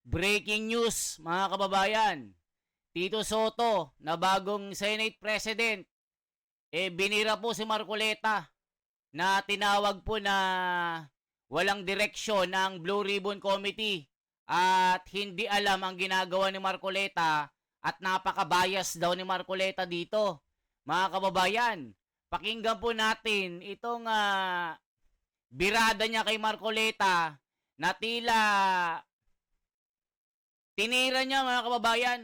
Breaking news mga kababayan. Tito Soto na bagong Senate President, binira po si Marcoleta na tinawag po na walang direksyon ng Blue Ribbon Committee at hindi alam ang ginagawa ni Marcoleta at napaka-bias daw ni Marcoleta dito. Mga kababayan, pakinggan po natin itong birada niya kay Marcoleta na tila tinira niya mga kababayan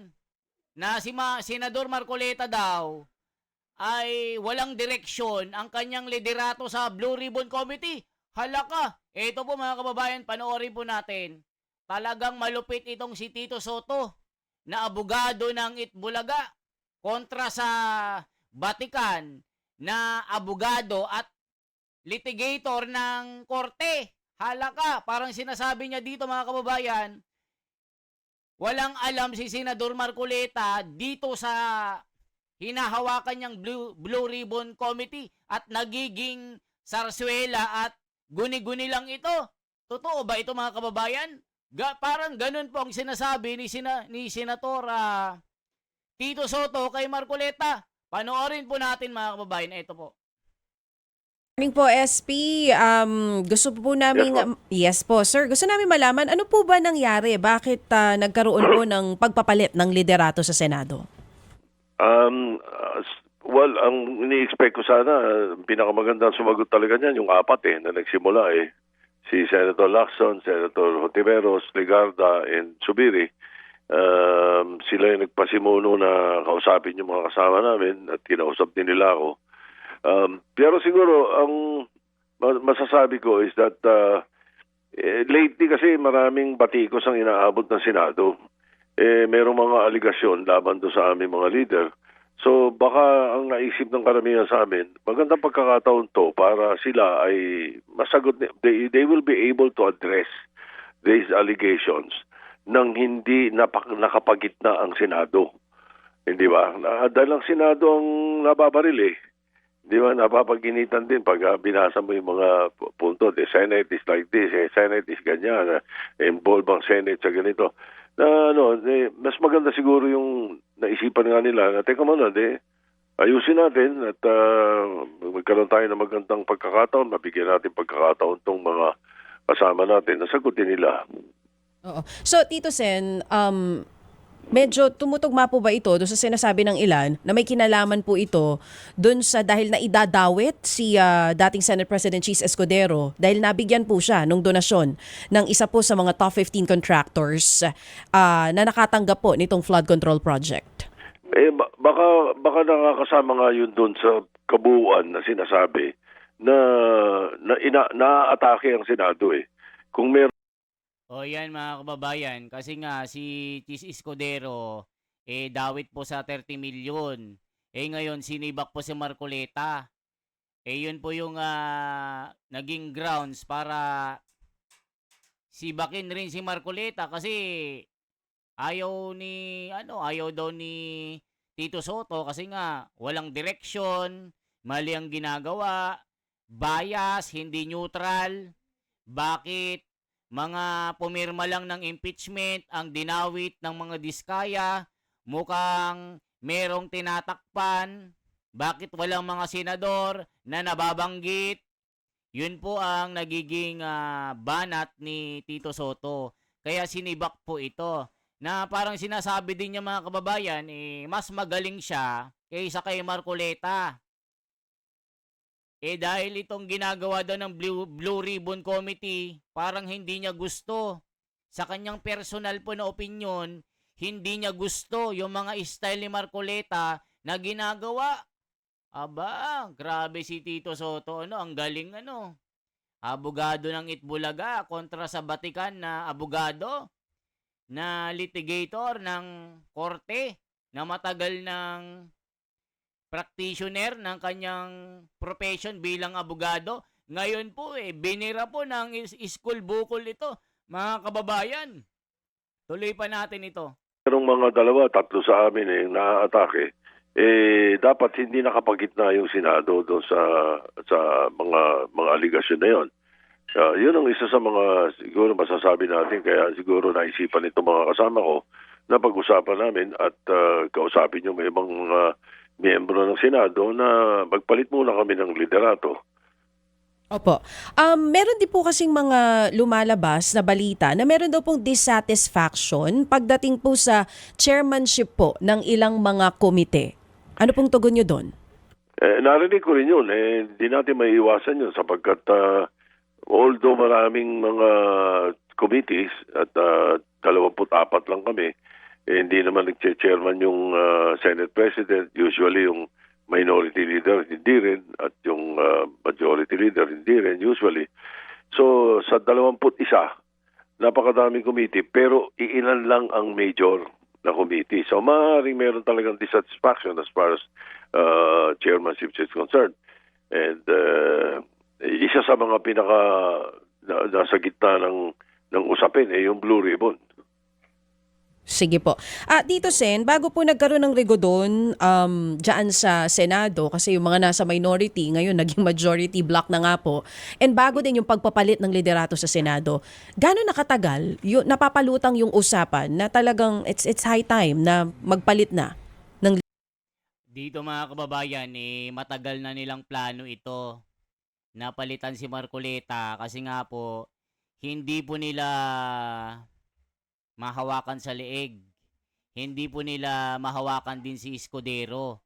na si Senador Marcoleta daw ay walang direksyon ang kanyang liderato sa Blue Ribbon Committee. Halaka! Ito po mga kababayan, panoorin po natin. Talagang malupit itong si Tito Soto na abogado ng Itbulaga kontra sa Vatican na abogado at litigator ng korte. Halaka! Parang sinasabi niya dito mga kababayan, walang alam si Senador Marcoleta dito sa hinahawakan niyang Blue Ribbon Committee at nagiging sarswela at guni-guni lang ito. Totoo ba ito mga kababayan? Parang ganun po ang sinasabi ni Senator Tito Soto kay Marcoleta. Panoorin po natin mga kababayan. Ito po. Morning po, SP. Gusto po namin, Yes, ma'am. yes po, sir. Gusto namin malaman, ano po ba nangyari? Bakit nagkaroon po ng pagpapalit ng liderato sa Senado? Well, ang ini-expect ko sana, pinakamagandang sumagot talaga niyan, yung apat na nagsimula Si Senator Lacson, Senator Hontiveros, Legarda, and Subiri. Sila yung nagpasimuno na kausapin yung mga kasama namin at kinausap din nila ako. Pero siguro, ang masasabi ko is that lately kasi maraming batikos ang inaabot ng Senado. Merong mga aligasyon laban doon sa aming mga leader. So baka ang naisip ng karamihan sa amin, magandang pagkakataon to para sila ay masagot, they will be able to address these allegations nang hindi nakapagitna ang Senado. Hindi ba? Dahil ang Senado ang nababaril Di ba, napapaginitan din pag binasa mo yung mga punto. The Senate is like this, Senate is ganyan, involved ang Senate sa ganito. Mas maganda siguro yung naisipan nga nila na, teka muna, ayusin natin at magkaroon tayo ng magandang pagkakataon, mabigyan natin pagkakataon tong mga kasama natin, nasagutin nila. Oo. So, Tito Sen, medyo tumutugma po ba ito doon sa sinasabi ng ilan na may kinalaman po ito doon sa dahil na idadawit si dating Senate President Cheese Escudero dahil nabigyan po siya ng donasyon ng isa po sa mga top 15 contractors na nakatanggap po nitong flood control project? Baka nakakasama nga yun doon sa kabuuan na sinasabi na na-atake ang Senado Kung meron O yan mga kababayan, kasi nga si Cheese Escudero dawit po sa 30 milyon. Ngayon sinibak po si Marcoleta. Yun po yung naging grounds para sibakin rin si Marcoleta kasi ayaw daw ni Tito Soto kasi nga walang direksyon, mali ang ginagawa, bias, hindi neutral. Bakit mga pumirma lang ng impeachment ang dinawit ng mga diskaya, mukhang merong tinatakpan, bakit walang mga senador na nababanggit? Yun po ang nagiging banat ni Tito Soto. Kaya sinibak po ito na parang sinasabi din niya mga kababayan, mas magaling siya kaysa kay Marcoleta. Dahil itong ginagawa daw ng Blue Ribbon Committee, parang hindi niya gusto. Sa kanyang personal po na opinion, hindi niya gusto yung mga style ni Marcoleta na ginagawa. Aba, grabe si Tito Soto, ang galing abogado ng Itbulaga kontra sa Vatican na abogado, na litigator ng korte, na matagal ng practitioner ng kanyang profession bilang abogado. Ngayon po binira po ng school bukol ito. Mga kababayan, tuloy pa natin ito. merong mga dalawa, tatlo sa amin na-atake, dapat hindi nakapagitna yung Senado doon sa mga aligasyon na yon. Yun ang isa sa mga siguro masasabi natin, kaya siguro naisipan itong mga kasama ko na pag-usapan namin at kausapin yung may ibang miyembro ng Senado na magpalit muna kami ng liderato. Opo. Meron din po kasing mga lumalabas na balita na meron daw pong dissatisfaction pagdating po sa chairmanship po ng ilang mga komite. Ano pong tugon nyo doon? Narinig ko rin yun. Hindi natin maiiwasan yun sapagkat although maraming mga committees at 24 lang kami, hindi naman nag-chairman yung Senate President. Usually yung minority leader hindi rin at yung majority leader hindi rin usually. So sa 21, napakadaming committee pero iilan lang ang major na committee. So maaaring meron talagang dissatisfaction as far as chairmanship is concerned. And isa sa mga pinaka nasa gitna ng usapin yung Blue Ribbon. Sige po. Dito Sen, bago po nagkaroon ng rigodon dyan sa Senado, kasi yung mga nasa minority, ngayon naging majority block na nga po, and bago din yung pagpapalit ng liderato sa Senado, gano'n nakatagal napapalutang yung usapan na talagang it's high time na magpalit na ng Dito mga kababayan, matagal na nilang plano ito. Napalitan si Marcoleta kasi nga po, hindi po nila mahawakan sa leeg. Hindi po nila mahawakan din si Escudero.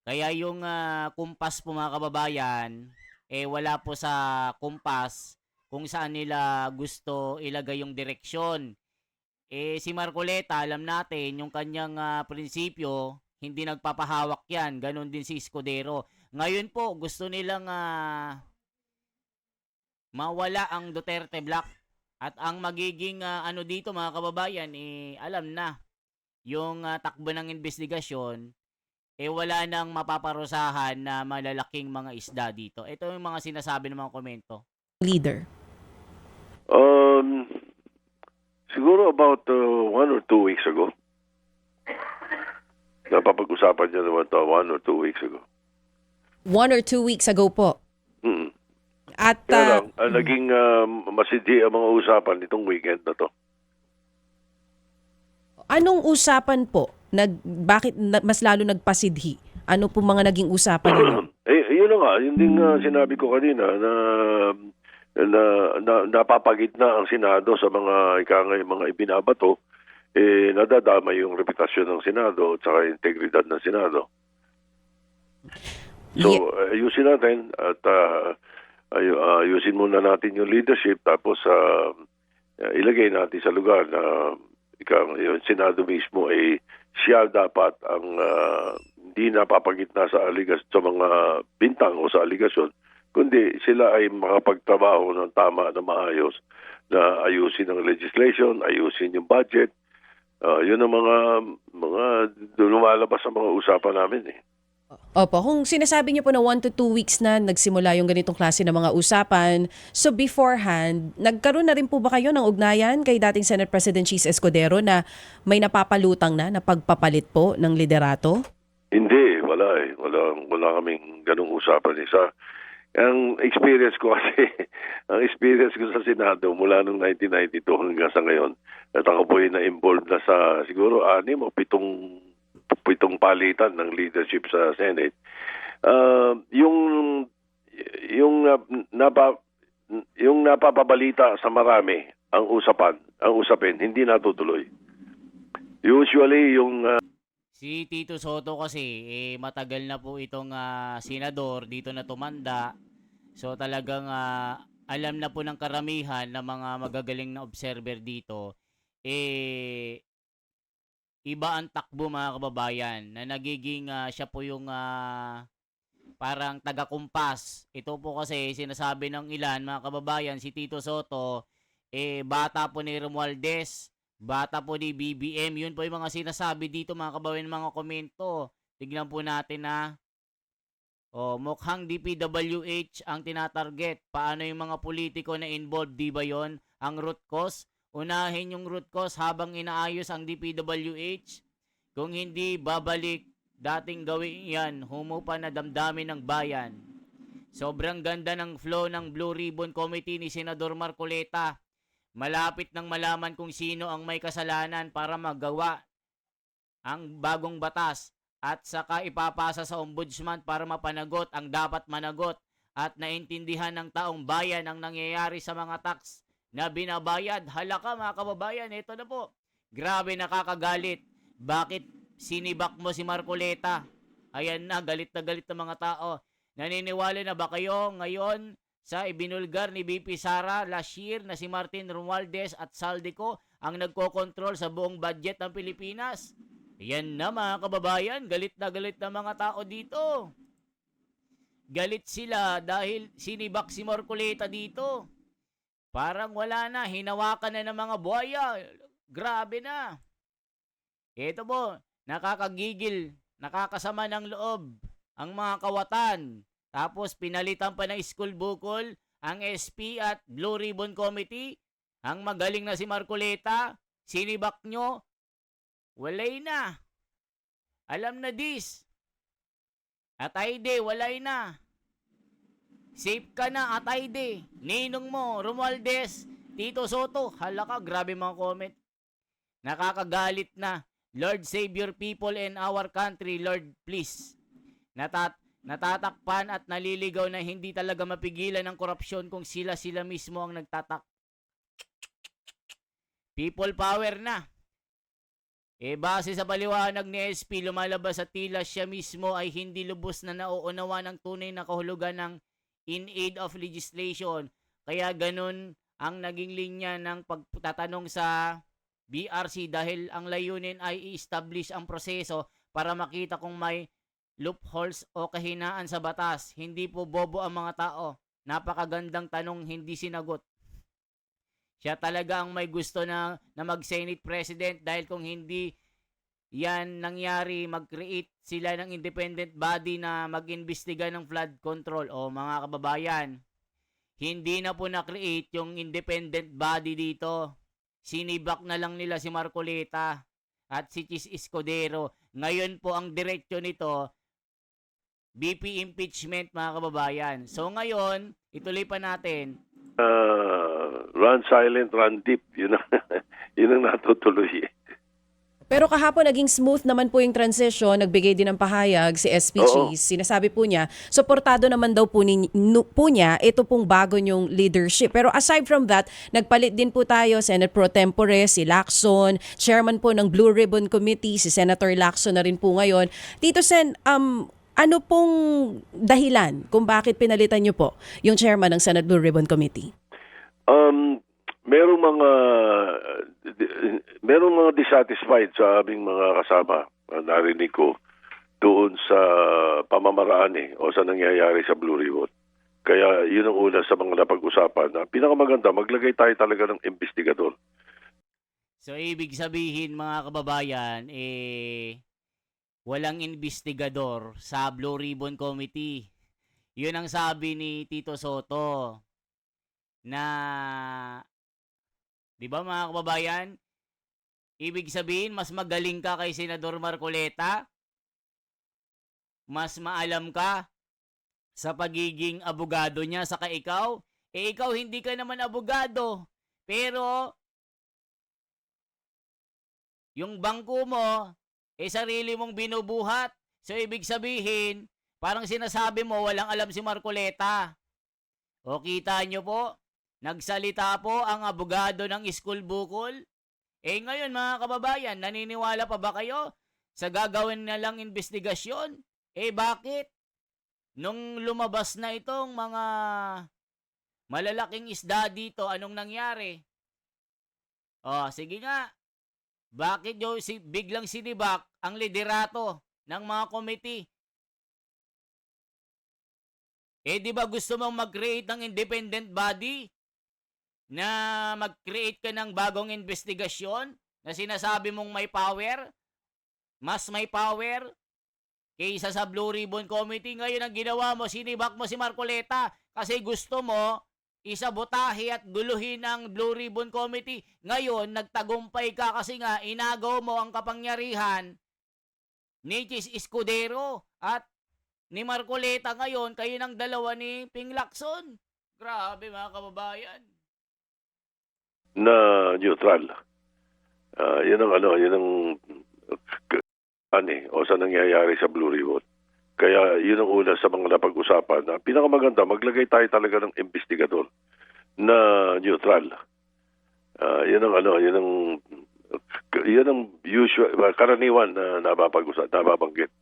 Kaya yung kumpas po mga kababayan, wala po sa kumpas kung saan nila gusto ilagay yung direksyon. Si Marcoleta, alam natin, yung kanyang prinsipyo, hindi nagpapahawak yan. Ganon din si Escudero. Ngayon po, gusto nilang mawala ang Duterte Block. At ang magiging ano dito mga kababayan, alam na, yung takbo ng investigasyon, wala nang mapaparusahan na malalaking mga isda dito. Ito yung mga sinasabi ng mga komento. leader. Siguro about 1 or 2 weeks ago. Napapag-usapan niya naman 1 or 2 weeks ago. 1 or 2 weeks ago po. Mm. At Kaya lang, naging masidhi ang mga usapan nitong weekend na to. anong usapan po? Bakit mas lalo nagpasidhi? Ano po mga naging usapan ninyo? Yun na nga, yun din sinabi ko kanina na napapagitna ang Senado sa mga mga ibinabato, nadadama yung reputasyon ng Senado at saka integridad ng Senado. So, ayusin natin at ayusin muna natin yung leadership tapos ilagay natin sa lugar na yung Senado mismo siya dapat ang hindi napapagitna sa sa mga bintang o sa aligasyon, kundi sila ay makapagtrabaho ng tama na maayos na ayusin ang legislation, ayusin yung budget. Yun ang mga lumalabas sa mga usapan namin Opo, kung sinasabi niyo po na 1 to 2 weeks na nagsimula yung ganitong klase ng mga usapan, so beforehand, nagkaroon na rin po ba kayo ng ugnayan kay dating Senate President Cheese Escudero na may napapalutang na pagpapalit po ng liderato? Hindi, wala wala kaming ganung usapan ang experience ko kasi ang experience ko sa Senado mula noong 1992 hanggang sa ngayon at ako po na-involved na sa siguro 6 o 7 palitan ng leadership sa Senate. Yung napapabalita sa marami ang usapin hindi natutuloy. Usually yung Si Tito Soto kasi, matagal na po itong senador dito na tumanda. So talagang alam na po ng karamihan ng mga magagaling na observer dito, iba ang takbo mga kababayan na nagiging siya po yung parang taga-kumpas. Ito po kasi sinasabi ng ilan mga kababayan, si Tito Soto, bata po ni Romualdez, bata po ni BBM. Yun po yung mga sinasabi dito mga kababayan, mga komento. Tignan po natin mukhang DPWH ang tinatarget. Paano yung mga politiko na involved, di ba yon ang root cause? Unahin yung root cause habang inaayos ang DPWH. Kung hindi, babalik dating gawin yan, humupa na damdamin ng bayan. Sobrang ganda ng flow ng Blue Ribbon Committee ni Senador Marcoleta. Malapit nang malaman kung sino ang may kasalanan para magawa ang bagong batas at saka ipapasa sa ombudsman para mapanagot ang dapat managot at naintindihan ng taong bayan ang nangyayari sa mga tax na binabayad. Halaka mga kababayan, ito na po. Grabe, nakakagalit. Bakit sinibak mo si Marcoleta? Ayan na, galit ng mga tao. Naniniwala na ba kayo ngayon sa ibinulgar ni BP Sara last year na si Martin Romualdez at Saldico ang nagkokontrol sa buong budget ng Pilipinas? Yan na mga kababayan, galit na mga tao dito. Galit sila dahil sinibak si Marcoleta dito. Parang wala na, hinawakan na ng mga buhaya. Grabe na. Ito po, nakakagigil, nakakasama ng loob ang mga kawatan. Tapos pinalitan pa ng school bukol ang SP at Blue Ribbon Committee. Ang magaling na si Marcoleta, sinibak nyo, walay na. Alam na this. At Aide, walay na. Safe ka na, at Aide. Ninong mo, Romualdez, Tito Soto. Halaka, grabe mga comment. Nakakagalit na. Lord, save your people and our country, Lord, please. Natatakpan at naliligaw na hindi talaga mapigilan ang korupsyon kung sila mismo ang nagtatak. People power na. Base sa paliwanag ni SP, lumalabas sa tila siya mismo ay hindi lubos na nauunawa ng tunay na kahulugan ng in aid of legislation. Kaya ganun ang naging linya ng pagtatanong sa BRC dahil ang layunin ay i-establish ang proseso para makita kung may loopholes o kahinaan sa batas. Hindi po bobo ang mga tao. Napakagandang tanong, hindi sinagot. Siya talaga ang may gusto na mag-Senate President dahil kung hindi yan nangyari, mag-create sila ng independent body na mag-imbestiga ng flood control. O mga kababayan, hindi na po na-create yung independent body dito. Sinibak na lang nila si Marcoleta at si Chis Escudero. Ngayon po ang diretsyo nito, BP impeachment mga kababayan. So ngayon, ituloy pa natin. Run silent, run deep. Yun ang natutuloy. Pero kahapon naging smooth naman po yung transition, nagbigay din ng pahayag si SP Oo. Cheese. Sinasabi po niya, suportado naman daw po niya ito pong bago niyong leadership. Pero aside from that, nagpalit din po tayo, Senate Pro Tempore, si Lacson, chairman po ng Blue Ribbon Committee, si Senator Lacson na rin po ngayon. Tito Sen, ano pong dahilan kung bakit pinalitan niyo po yung chairman ng Senate Blue Ribbon Committee? Merong mga dissatisfied sa aming mga kasama, narinig ko, doon sa pamamaraan o sa nangyayari sa Blue Ribbon. Kaya yun ang una sa mga napag-usapan na pinakamaganda, maglagay tayo talaga ng investigador. So ibig sabihin mga kababayan, walang investigador sa Blue Ribbon Committee. Yun ang sabi ni Tito Soto na, di ba mga kababayan, ibig sabihin mas magaling ka kay Senador Marcoleta, mas maalam ka sa pagiging abogado niya saka ikaw. Ikaw hindi ka naman abogado, pero yung bangko mo, sarili mong binubuhat. So ibig sabihin, parang sinasabi mo walang alam si Marcoleta. O kita nyo po, nagsalita po ang abogado ng school bukol. Ngayon mga kababayan, naniniwala pa ba kayo sa gagawin na lang investigasyon? Bakit? Nung lumabas na itong mga malalaking isda dito, anong nangyari? Sige nga. Bakit yung biglang sinibak ang liderato ng mga committee? Di ba gusto mong mag-create ng independent body? Na mag-create ka ng bagong investigasyon na sinasabi mong may power, mas may power kaysa sa Blue Ribbon Committee. Ngayon ang ginawa mo, sinibak mo si Marcoleta kasi gusto mo isabotahe at guluhin ang Blue Ribbon Committee. Ngayon, nagtagumpay ka kasi nga inagaw mo ang kapangyarihan ni Chis Escudero at ni Marcoleta ngayon, kayo ng dalawa ni Ping Lacson. Grabe mga kababayan. Na neutral. Yun ang o sa nangyayari sa Blue Ribbon. Kaya yun ang una sa mga napag-usapan na pinakamaganda, maglagay tayo talaga ng investigador na neutral. Yun ang usual, karaniwan na nababanggit.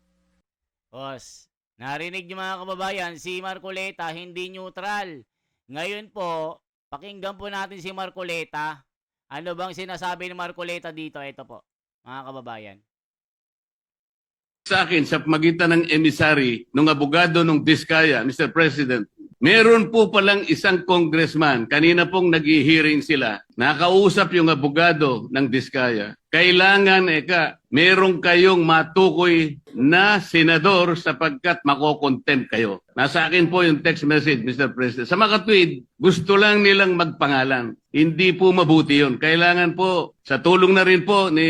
Boss, narinig niyo mga kababayan, si Marcoleta hindi neutral. Ngayon po, pakinggan po natin si Marcoleta. Ano bang sinasabi ni Marcoleta dito? Ito po, mga kababayan. Sa akin, sa pamagitan ng emisary, ng abogado ng Diskaya, Mr. President, meron po palang isang congressman, kanina pong nag-hearing sila, nakausap yung abogado ng Diskaya. Kailangan, meron kayong matukoy na senador sapagkat makokontempt kayo. Nasa akin po yung text message, Mr. President. Sa mga tweet, gusto lang nilang magpangalan. Hindi po mabuti yun. Kailangan po, sa tulong na rin po ni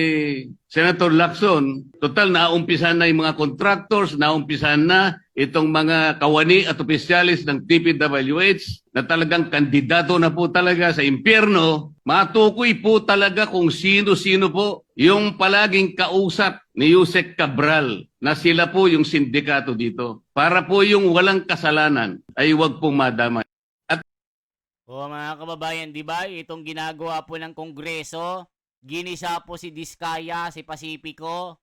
Senator Lacson, total naumpisan na yung mga contractors, naumpisan na itong mga kawani at opisyalis ng DPWH na talagang kandidato na po talaga sa impyerno, matukoy po talaga kung sino-sino po yung palaging kausap ni Yusek Cabral na sila po yung sindikato dito. Para po yung walang kasalanan ay huwag pong madamay. O mga kababayan, di ba? Itong ginagawa po ng Kongreso, ginisa po si Diskaya, si Pacifico.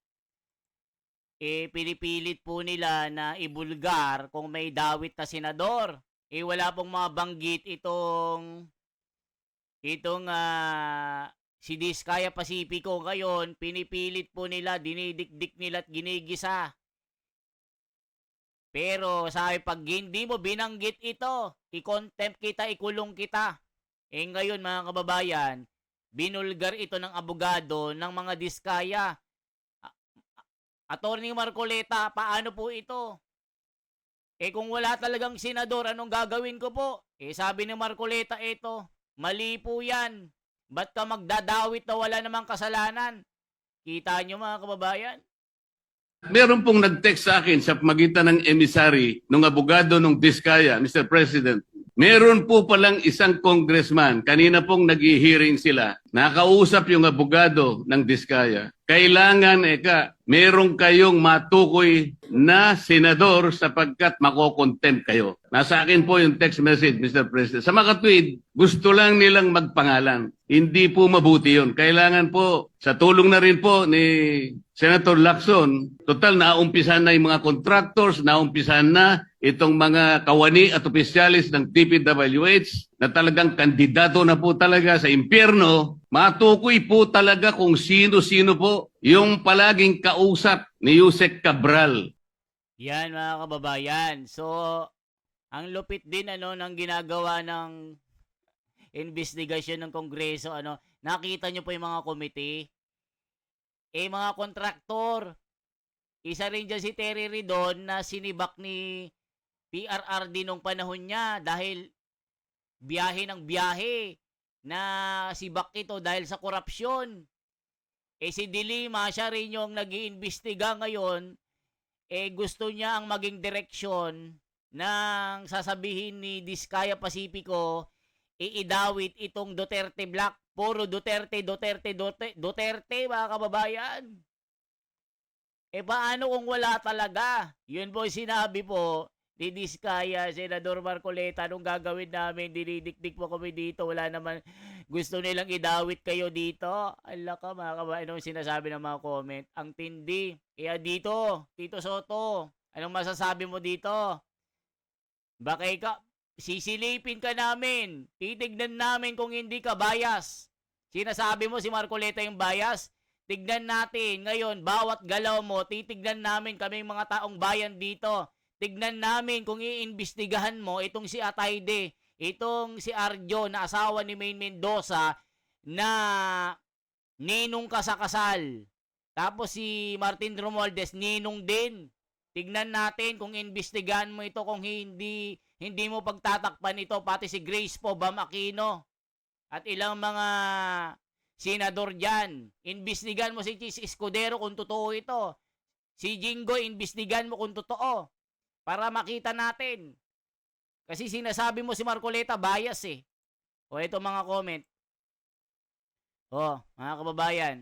Pinipilit po nila na ibulgar kung may dawit na senador. Wala pong mabanggit itong si Diskaya Pacifico ngayon, pinipilit po nila, dinidikdik nila at ginigisa. Pero sabi, pag hindi mo binanggit ito, i-contempt kita, ikulong kita. Ngayon mga kababayan, binulgar ito ng abogado ng mga Diskaya. Attorney Marcoleta, paano po ito? Kung wala talagang senador, anong gagawin ko po? Sabi ni Marcoleta, ito, mali po yan. Ba't ka magdadawit na wala namang kasalanan? Kita nyo mga kababayan? Meron pong nag-text sa akin sa pamagitan ng emisary, ng abogado ng Diskaya, Mr. President. Meron po palang isang congressman, kanina pong nag-hearing sila, nakausap yung abogado ng Diskaya. Kailangan, meron kayong matukoy na senador sapagkat makokontempt kayo. Nasa akin po yung text message, Mr. President. Sa mga tweet, gusto lang nilang magpangalan. Hindi po mabuti yun. Kailangan po, sa tulong na rin po ni Senator Lacson, total naumpisan na yung mga contractors, naumpisan na itong mga kawani at opisyalis ng DPWH na talagang kandidato na po talaga sa impyerno, matukoy po talaga kung sino-sino po yung palaging kausap ni Yusek Cabral. Yan mga kababayan. So, ang lupit din ng ginagawa ng investigasyon ng Kongreso. Nakita nyo po yung mga komite. Mga kontraktor. Isa rin dyan si Terry Ridon na sinibak ni PRRD nung panahon niya dahil biyahe ng biyahe na sibak ito dahil sa korupsyon. Si Dilima, siya rin yung nag-iimbestiga ngayon, gusto niya ang maging direksyon ng sasabihin ni Diskaya Pacifico, iidawit itong Duterte Black. Puro Duterte, mga kababayan. Paano kung wala talaga? Yun po sinabi po ni Diskaya, Senador Marcoleta, anong gagawin namin? Dinidikdik po kami dito. Wala naman, gusto nilang idawit kayo dito. Ala ka mga kababayan, anong sinasabi ng mga comment? Ang tindi. Kaya dito, Tito Soto, anong masasabi mo dito? Baka sisilipin ka namin. Titignan namin kung hindi ka bias. Sinasabi mo si Marcoleta yung bias? Tignan natin ngayon, bawat galaw mo, titignan namin kaming mga taong bayan dito. Tignan namin kung iimbestigahan mo itong si Atayde, itong si Arjo na asawa ni Maine Mendoza na ninong ka sa kasal. Tapos si Martin Romualdez, ninong din. Tignan natin kung iimbestigahan mo ito, kung hindi mo pagtatakpan ito, pati si Grace po Bam Aquino at ilang mga senador dyan. Imbestigahan mo si Chis Escudero kung totoo ito. Si Jingo, imbestigahan mo kung totoo. para makita natin. Kasi sinasabi mo si Marcoleta bias eh. O ito mga comment. O, mga kababayan.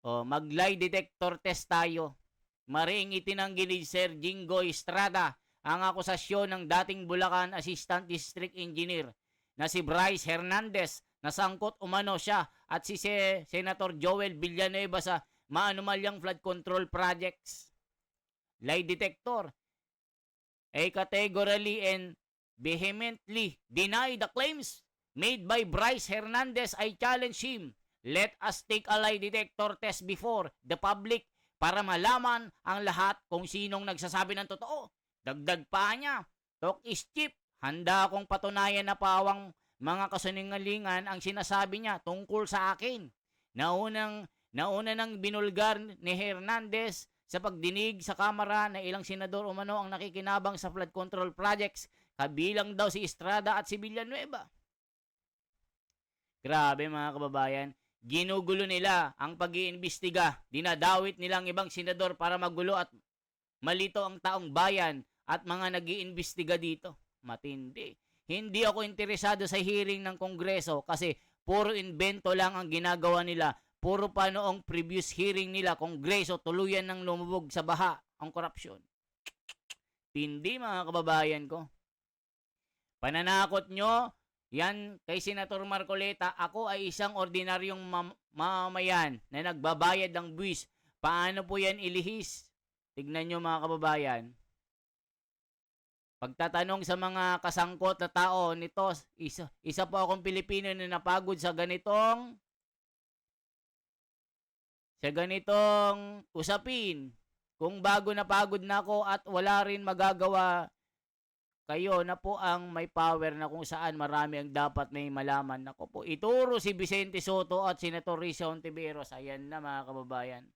O, mag-lie detector test tayo. Mariing itinanggi ni Sir Jingo Estrada ang akusasyon ng dating Bulacan Assistant District Engineer na si Bryce Hernandez na sangkot umano siya at si Senator Joel Villanueva sa maanumalyang flood control projects. Lie detector ay categorically and vehemently deny the claims made by Bryce Hernandez. I challenge him. Let us take a lie detector test before the public para malaman ang lahat kung sinong nagsasabi ng totoo. Dagdag pa niya, talk is cheap. Handa akong patunayan na pawang mga kasinungalingan ang sinasabi niya tungkol sa akin. Nauna nang binulgar ni Hernandez sa pagdinig sa Kamara na ilang senador umano ang nakikinabang sa flood control projects, kabilang daw si Estrada at si Villanueva. Grabe mga kababayan, ginugulo nila ang pag-iimbestiga, dinadawit nilang ibang senador para magulo at malito ang taong bayan at mga nag-iimbestiga dito. Matindi. Hindi ako interesado sa hearing ng Kongreso kasi puro invento lang ang ginagawa nila. Puro pa noong previous hearing nila, Kongreso, tuluyan ng lumubog sa baha ang korupsyon. Tindi mga kababayan ko. Pananakot nyo, yan kay Senator Marcoleta, ako ay isang ordinaryong mamamayan na nagbabayad ng buwis. Paano po yan ilihis? Tignan nyo mga kababayan. Pagtatanong sa mga kasangkot na tao nito, isa po akong Pilipino na napagod sa ganitong usapin. Kung bago napagod na ako at wala rin magagawa, kayo na po ang may power na kung saan marami ang dapat may malaman. Ako po, ituro si Vicente Soto at Senator Risa Hontiveros. Ayan na mga kababayan.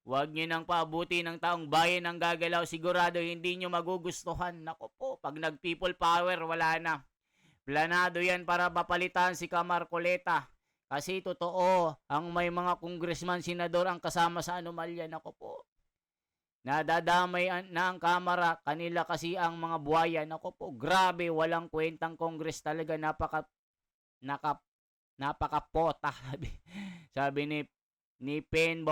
Huwag nyo nang paabuti ng taong bayan ang gagalaw. Sigurado hindi nyo magugustuhan. Nako po, pag nag-people power, wala na. Planado yan para papalitan si Marcoleta. Kasi totoo, ang may mga congressman, senador ang kasama sa anomalya. Nako po. Nadadamay na ang Kamara. Kanila kasi ang mga buhaya. Nako po, grabe, walang kwentang Congress talaga. Napakapota. Sabi ni Pen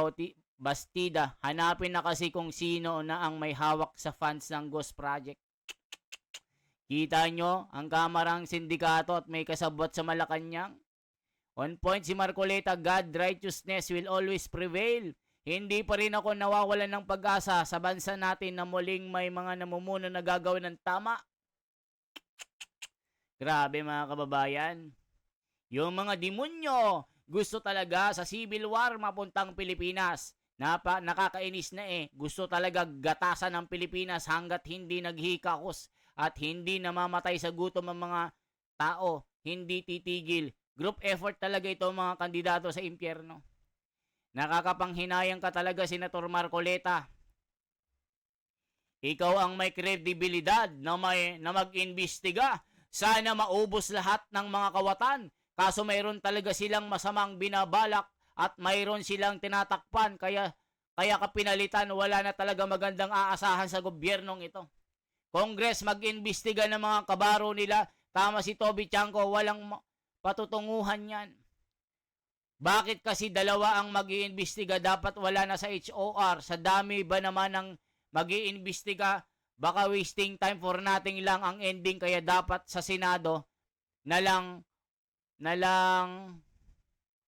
Bastida, hanapin na kasi kung sino na ang may hawak sa funds ng Ghost Project. Kita nyo, ang Kamarang sindikato at may kasabot sa Malacanang. On point si Marcoleta, God righteousness will always prevail. Hindi pa rin ako nawawalan ng pag-asa sa bansa natin na muling may mga namumuno na gagawin ng tama. Grabe mga kababayan. Yung mga demonyo, gusto talaga sa civil war mapuntang Pilipinas. Nakakainis na eh. Gusto talaga gatasan ng Pilipinas hanggat hindi naghihikahos at hindi namamatay sa gutom ang mga tao. Hindi titigil. Group effort talaga ito mga kandidato sa impyerno. Nakakapanghinayang ka talaga, Senator Marcoleta. Ikaw ang may kredibilidad na mag-imbestiga. Sana maubos lahat ng mga kawatan. Kaso mayroon talaga silang masamang binabalak at mayroon silang tinatakpan. Kaya kapinalitan, wala na talaga magandang aasahan sa gobyernong ito. Congress, mag-imbestiga ng mga kabaro nila. Tama si Toby Chanco, walang patutunguhan yan. Bakit kasi dalawa ang mag-iimbestiga? Dapat wala na sa HOR. Sa dami ba naman ng mag-iimbestiga? Baka wasting time for nothing lang ang ending. Kaya dapat sa Senado na lang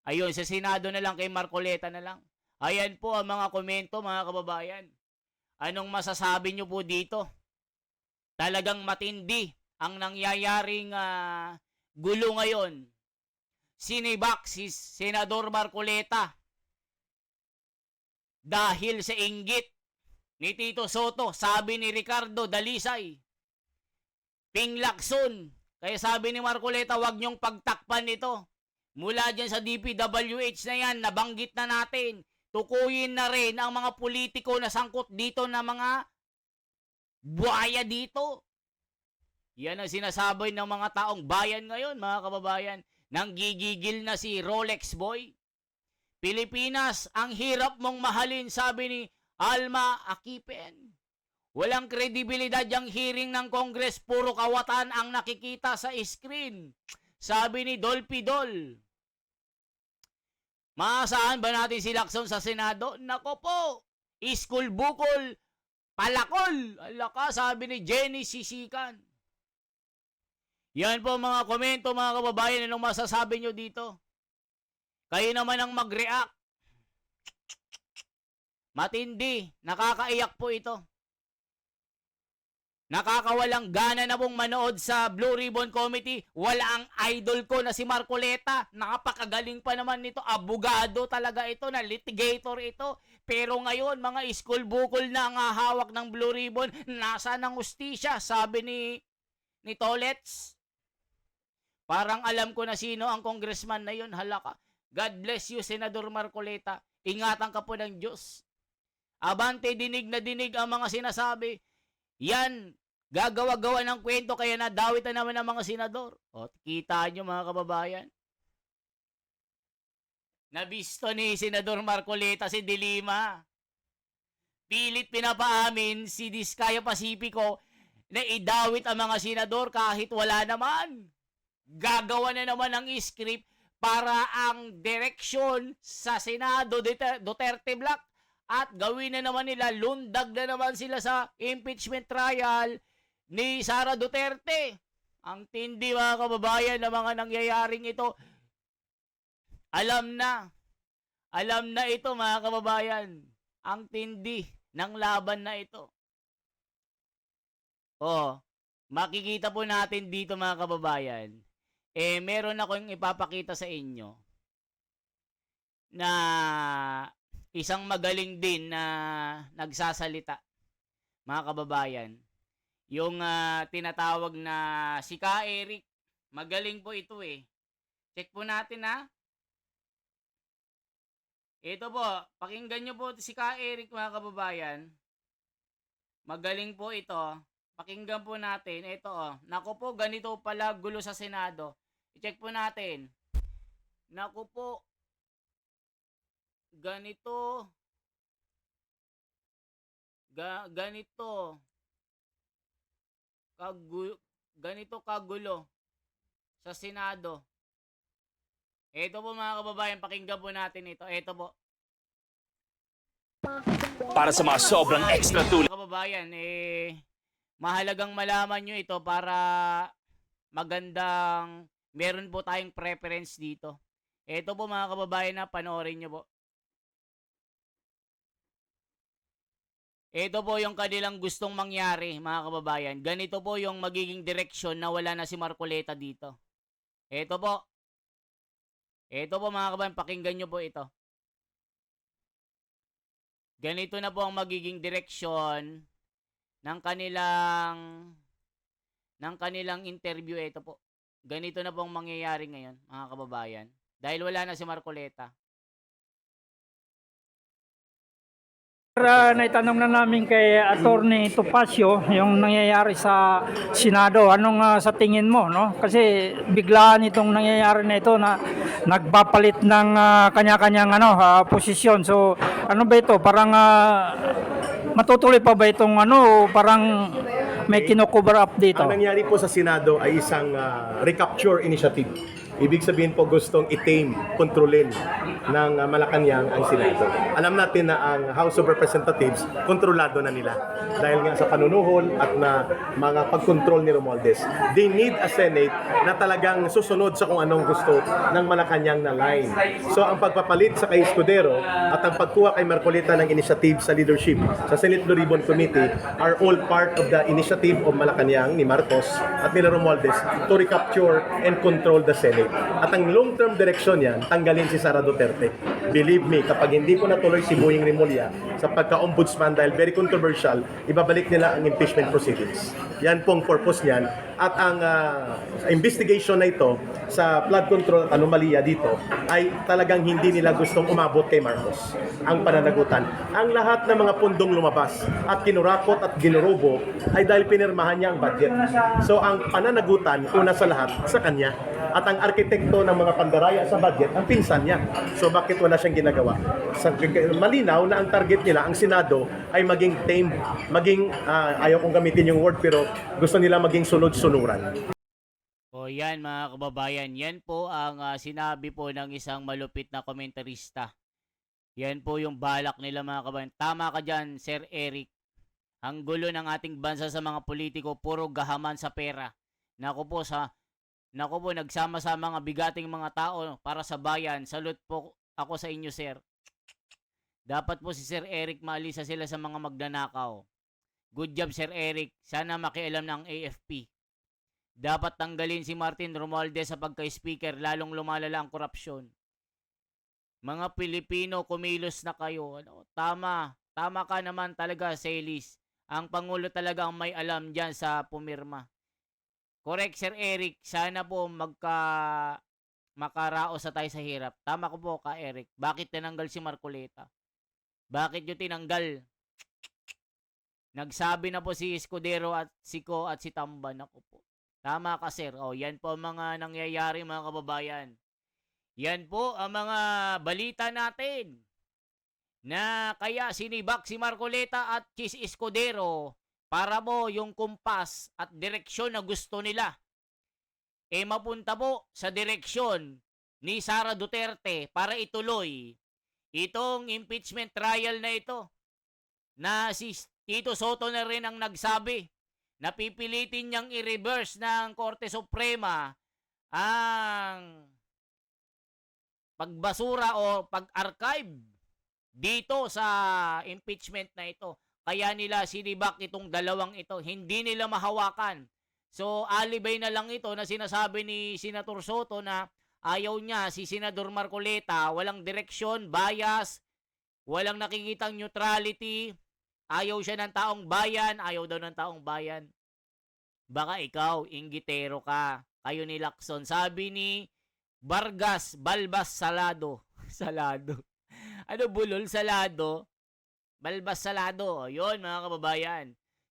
ayun, sa Senado na lang, kay Marcoleta na lang. Ayan po ang mga komento mga kababayan. Anong masasabi nyo po dito? Talagang matindi ang nangyayaring gulo ngayon. Sinibak si Senador Marcoleta dahil sa inggit ni Tito Soto, sabi ni Ricardo Dalisay. Ping Lacson. Kaya sabi ni Marcoleta, wag niyong pagtakpan ito. Mula dyan sa DPWH na yan, nabanggit na natin. Tukuyin na rin ang mga politiko na sangkot dito na mga buhaya dito. Yan ang sinasabi ng mga taong bayan ngayon, mga kababayan. Nang gigigil na si Rolex Boy. Pilipinas, ang hirap mong mahalin, sabi ni Alma Akipen. Walang kredibilidad yung hearing ng Congress, puro kawatan ang nakikita sa screen. Sabi ni Dolphy Dol. Maasahan ba natin si Lacson sa Senado? Nako po, iskul bukol, palakol. Alaka, sabi ni Jenny Sisikan. Yan po mga komento mga kababayan, anong masasabi nyo dito? Kayo naman ang mag-react. Matindi, nakakaiyak po ito. Nakakawalang gana na pong manood sa Blue Ribbon Committee. Wala ang idol ko na si Marcoleta. Napakagaling pa naman nito. Abogado talaga ito, na litigator ito. Pero ngayon, mga iskul bukol na ang hawak ng Blue Ribbon. Nasa ng ustisya, sabi ni Tolets. Parang alam ko na sino ang congressman na yun. Halaka. God bless you, Senador Marcoleta. Ingatan ka po ng Diyos. Abante, dinig na dinig ang mga sinasabi. Yan, gagawa-gawa ng kwento kaya nadawit na naman ang mga senador. O, kita nyo mga kababayan. Nabisto ni Senador Marcoleta si Dilima. Pilit pinapaamin si Diskaya Pacifico na idawit ang mga senador kahit wala naman. Gagawa na naman ng script para ang direksyon sa Senado Duterte Black. At gawin na naman nila, lundag na naman sila sa impeachment trial ni Sara Duterte. Ang tindi mga kababayan ng mga nangyayaring ito. Alam na ito mga kababayan. Ang tindi ng laban na ito. Oh, makikita po natin dito mga kababayan. Meron akong ipapakita sa inyo na isang magaling din na nagsasalita, mga kababayan. Yung tinatawag na si Ka Eric. Magaling po ito eh. Check po natin ha. Ito po, pakinggan nyo po si Ka Eric mga kababayan. Magaling po ito. Pakinggan po natin. Ito oh. Naku po, ganito pala gulo sa Senado. I-check po natin. Naku po, ganito kagulo sa Senado. Ito po mga kababayan, pakinggan po natin ito. Ito po. Para sa mga sobrang extra tulong. Mga kababayan, mahalagang malaman nyo ito para magandang meron po tayong preference dito. Ito po mga kababayan na panoorin nyo po. Ito po yung kanilang gustong mangyari, mga kababayan. Ganito po yung magiging direksyon na wala na si Marcoleta dito. Ito po. Ito po mga kababayan, pakinggan nyo po ito. Ganito na po ang magiging direksyon ng kanilang interview. Ito po. Ganito na po ang mangyayari ngayon, mga kababayan. Dahil wala na si Marcoleta. Naitanong na namin kay Attorney Topacio yung nangyayari sa Senado. Anong sa tingin mo, no? Kasi biglaan itong nangyayari na ito na nagpapalit ng kanya-kanyang posisyon. So, ano ba ito? Parang matutuloy pa ba itong o parang may kino-cover up dito? Ang nangyari po sa Senado ay isang recapture initiative. Ibig sabihin po gustong i-tame, kontrolin ng Malacanang ang Senado. Alam natin na ang House of Representatives kontrolado na nila dahil nga sa panunuhol at na mga pagkontrol ni Romualdez. They need a Senate na talagang susunod sa kung anong gusto ng Malacanang na line. So ang pagpapalit sa kay Escudero at ang pagkuha kay Marcoleta ng initiative sa leadership sa Senate Blue Ribbon Committee are all part of the initiative of Malacanang ni Marcos at ni Romualdez to recapture and control the Senate. At ang long-term direction yan, tanggalin si Sara Duterte. Believe me, kapag hindi ko natuloy si Boying Rimulya sa pagka-ombudsman dahil very controversial, ibabalik nila ang impeachment proceedings. Yan pong purpose niyan. At ang investigation na ito sa flood control at anomalya dito ay talagang hindi nila gustong umabot kay Marcos ang pananagutan. Ang lahat ng mga pundong lumabas at kinurakot at ginurubo ay dahil pinirmahan niya ang budget. So ang pananagutan, una sa lahat, sa kanya. At ang arkitekto ng mga pandaraya sa budget, ang pinsan niya. So bakit wala siyang ginagawa? Malinaw na ang target nila, ang Senado, ay maging tame, maging, ayaw kong gamitin yung word, pero gusto nila maging sunod-sunuran. O yan mga kababayan, yan po ang sinabi po ng isang malupit na komentarista. Yan po yung balak nila mga kababayan. Tama ka dyan, Sir Eric. Ang gulo ng ating bansa sa mga politiko, puro gahaman sa pera. Naku po, nagsama sa mga bigating mga tao para sa bayan. Salute po ako sa inyo, sir. Dapat po si Sir Eric maalisa sila sa mga magnanakaw. Good job, Sir Eric. Sana makialam ng AFP. Dapat tanggalin si Martin Romualdez sa pagka-speaker, lalong lumalala ang korupsyon. Mga Pilipino, kumilos na kayo. Tama ka naman talaga, Celis. Ang Pangulo talaga ang may alam dyan sa pumirma. Correct, Sir Eric. Sana po makaraos na tayo sa hirap. Tama ko po ka, Eric. Bakit tinanggal si Marcoleta? Bakit yung tinanggal? Nagsabi na po si Escudero at si Ko at si Tamban. Ako po. Tama ka, sir. O, yan po ang mga nangyayari, mga kababayan. Yan po ang mga balita natin. Na kaya sinibak si Marcoleta at Chis Escudero para mo yung kumpas at direksyon na gusto nila. Mapunta po sa direksyon ni Sara Duterte para ituloy itong impeachment trial na ito. Na si Tito Soto na rin ang nagsabi na pipilitin niyang i-reverse ng Korte Suprema ang pagbasura o pag-archive dito sa impeachment na ito. Kaya nila sinibak itong dalawang ito. Hindi nila mahawakan. So, alibay na lang ito na sinasabi ni Senator Soto na ayaw niya si Senador Marcoleta, walang direksyon, bias, walang nakikitang neutrality, ayaw siya ng taong bayan, ayaw daw ng taong bayan. Baka ikaw, inggitero ka. Kayo ni Lacson. Sabi ni Balbas Salado. Salado. Ano bulol? Salado? Balbas Salado. Yun mga kababayan.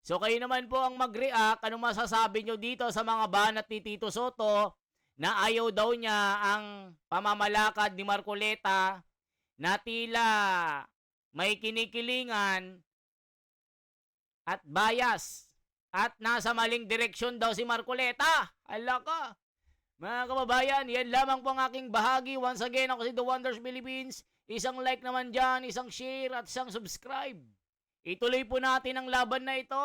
So kayo naman po ang mag-react. Anong masasabi nyo dito sa mga banat ni Tito Soto na ayaw daw niya ang pamamalakad ni Marcoleta na tila may kinikilingan at bias at nasa maling direksyon daw si Marcoleta. Ala ka. Mga kababayan, yan lamang po ang aking bahagi. Once again, ako si The Wonders Philippines. Isang like naman dyan, isang share at isang subscribe. Ituloy po natin ang laban na ito.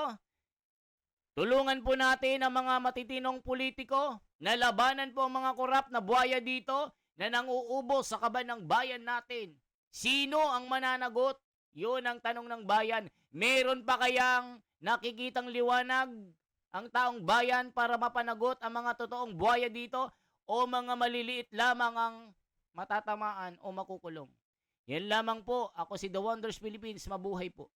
Tulungan po natin ang mga matitinong politiko na labanan po ang mga korap na buhaya dito na nanguubos sa kaban ng bayan natin. Sino ang mananagot? Yun ang tanong ng bayan. Meron pa kayang nakikitang liwanag ang taong bayan para mapanagot ang mga totoong buhaya dito o mga maliliit lamang ang matatamaan o makukulong? Yan lamang po. Ako si The Wonders Philippines. Mabuhay po.